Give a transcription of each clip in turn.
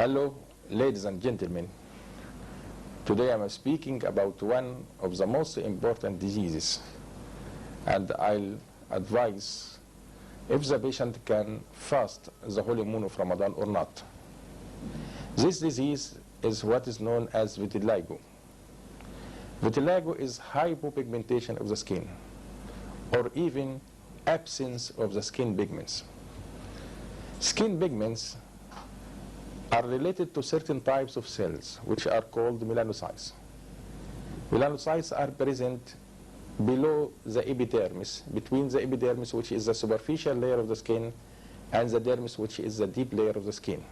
Hello, ladies and gentlemen. Today I'm speaking about one of the most important diseases, and I'll advise if the patient can fast the holy moon of Ramadan or not. This disease is what is known as vitiligo. Vitiligo is hypopigmentation of the skin, or even absence of the skin pigments. Skin pigments are related to certain types of cells, which are called melanocytes. Melanocytes are present below the epidermis, between the epidermis, which is the superficial layer of the skin, and the dermis, which is the deep layer of the skin.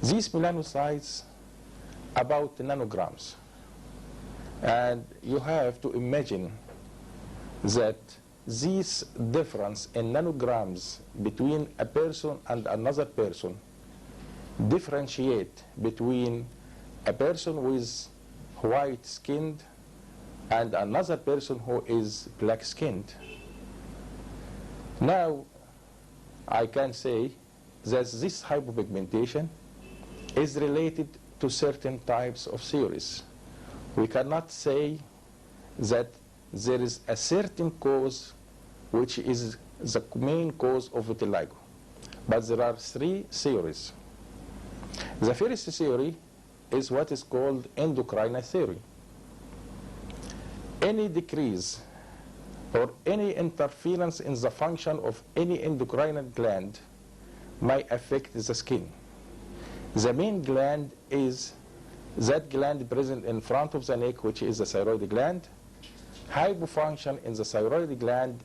These melanocytes about nanograms, and you have to imagine that this difference in nanograms between a person and another person differentiate between a person with white skinned and another person who is black skinned. Now I can say that this hypopigmentation is related to certain types of theories. We cannot say that there is a certain cause which is the main cause of vitiligo, but there are three theories. The first theory is what is called endocrine theory. Any decrease or any interference in the function of any endocrine gland may affect the skin. The main gland is that gland present in front of the neck, which is the thyroid gland. Hypofunction in the thyroid gland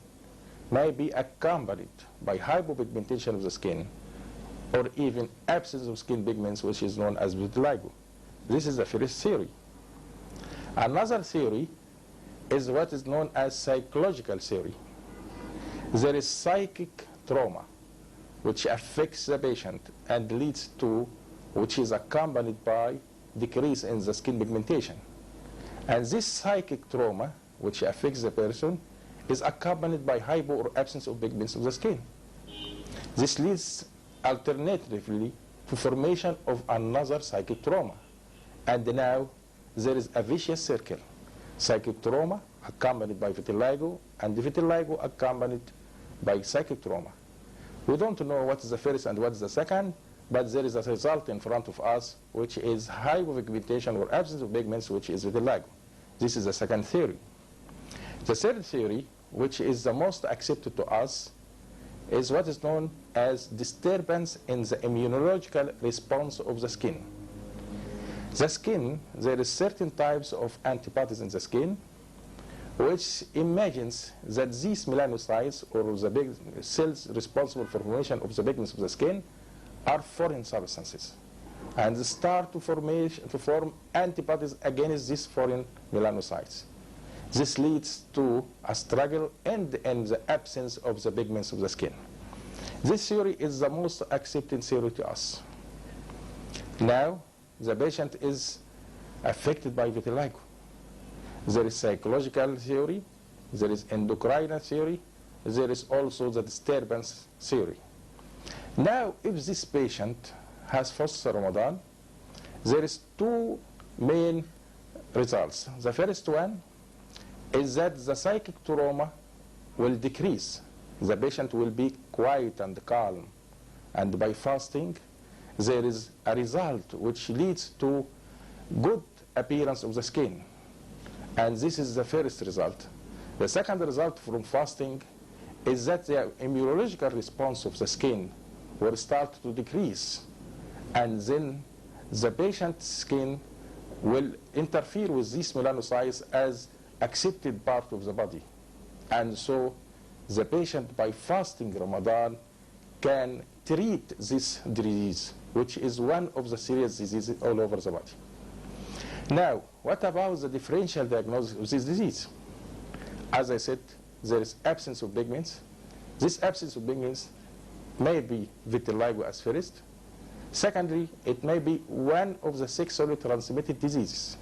may be accompanied by hypopigmentation of the skin, or even absence of skin pigments, which is known as vitiligo. This is the first theory. Another theory is what is known as psychological theory. There is psychic trauma which affects the patient and leads to, which is accompanied by decrease in the skin pigmentation. And this psychic trauma which affects the person is accompanied by hypo or absence of pigments of the skin. This leads alternatively to formation of another psychic trauma. And now there is a vicious circle. Psychic trauma accompanied by vitiligo, and vitiligo accompanied by psychic trauma. We don't know what is the first and what is the second, but there is a result in front of us, which is hypopigmentation or absence of pigments, which is vitiligo. This is the second theory. The third theory, which is the most accepted to us, is what is known as disturbance in the immunological response of the skin. The skin, there is certain types of antibodies in the skin, which imagines that these melanocytes, or the big cells responsible for formation of the pigments of the skin, are foreign substances, and start to form antibodies against these foreign melanocytes. This leads to a struggle and the absence of the pigments of the skin. This theory is the most accepted theory to us. Now, the patient is affected by vitiligo. There is psychological theory, there is endocrine theory, there is also the disturbance theory. Now, if this patient has fasted Ramadan, there is two main results. The first one is that the psychic trauma will decrease. The patient will be quiet and calm. And by fasting, there is a result which leads to good appearance of the skin. And this is the first result. The second result from fasting is that the immunological response of the skin will start to decrease. And then the patient's skin will interfere with these melanocytes as accepted part of the body. And so the patient, by fasting Ramadan, can treat this disease, which is one of the serious diseases all over the body. Now, what about the differential diagnosis of this disease? As I said, there is absence of pigments. This absence of pigments may be vitiligo as first. Secondly, it may be one of the sexually transmitted diseases.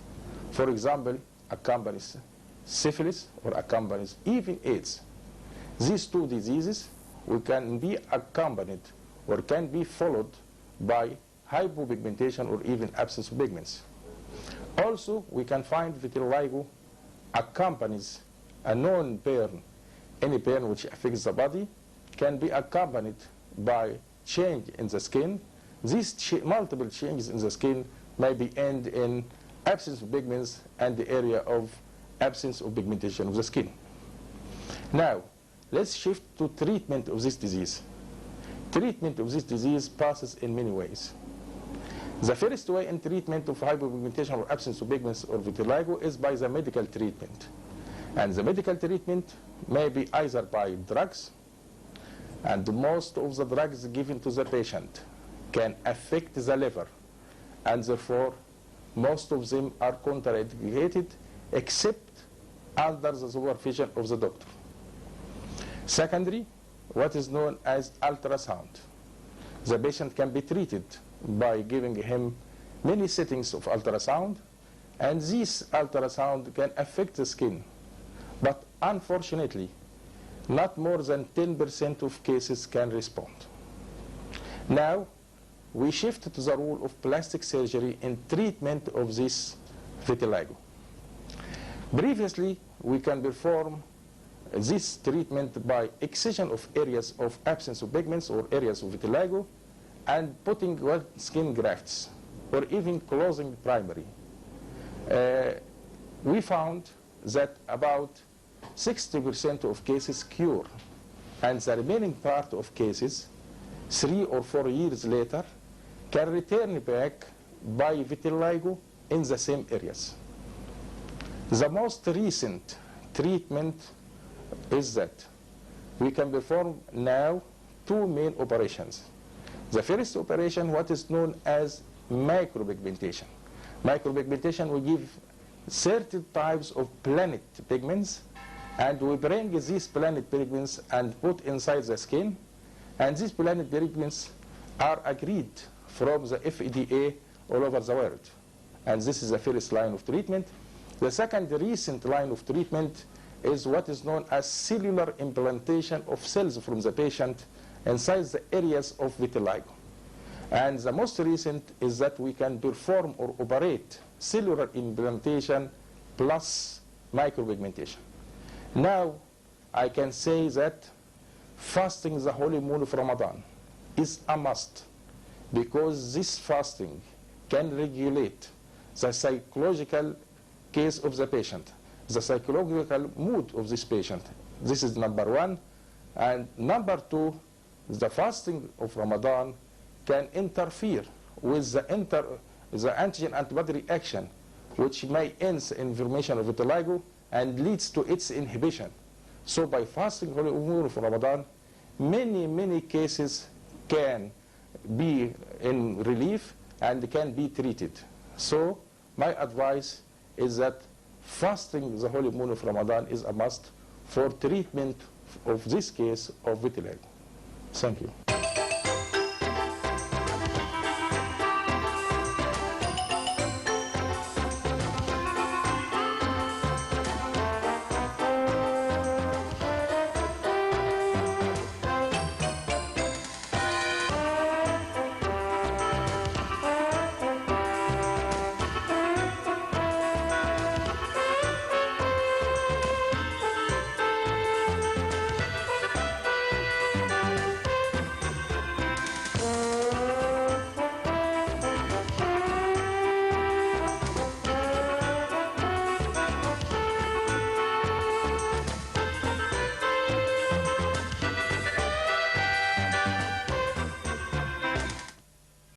For example, accompanies syphilis or accompanies even AIDS. These two diseases can be accompanied or can be followed by hypopigmentation or even absence of pigments. Also, we can find vitiligo accompanies a known burn. Any burn which affects the body can be accompanied by change in the skin. These multiple changes in the skin may be end in absence of pigments and the area of absence of pigmentation of the skin. Now, let's shift to treatment of this disease. Treatment of this disease passes in many ways. The first way in treatment of hypopigmentation or absence of pigments or vitiligo is by the medical treatment. And the medical treatment may be either by drugs, and most of the drugs given to the patient can affect the liver, and therefore most of them are contraindicated except under the supervision of the doctor. Secondly, what is known as ultrasound. The patient can be treated by giving him many settings of ultrasound, and this ultrasound can affect the skin. But unfortunately, not more than 10% of cases can respond. Now, we shift to the role of plastic surgery in treatment of this vitiligo. Previously, we can perform this treatment by excision of areas of absence of pigments or areas of vitiligo and putting skin grafts or even closing primary. We found that about 60% of cases cure, and the remaining part of cases, 3 or 4 years later, can return back by vitiligo in the same areas. The most recent treatment is that we can perform now 2 main operations. The first operation, what is known as micropigmentation. Micropigmentation will give certain types of planet pigments, and we bring these planet pigments and put inside the skin, and these planet pigments are agreed from the FDA all over the world. And this is the first line of treatment. The second recent line of treatment is what is known as cellular implantation of cells from the patient inside the areas of vitiligo. And the most recent is that we can perform or operate cellular implantation plus micropigmentation. Now, I can say that fasting the holy moon of Ramadan is a must, because this fasting can regulate the psychological case of the patient, the psychological mood of this patient. This is number one. And number two, the fasting of Ramadan can interfere with the antigen antibody reaction, which may end in inflammation of vitiligo and leads to its inhibition. So by fasting holy moon of Ramadan, many cases can be in relief and can be treated. So my advice is that fasting the holy moon of Ramadan is a must for treatment of this case of vitiligo. Thank you.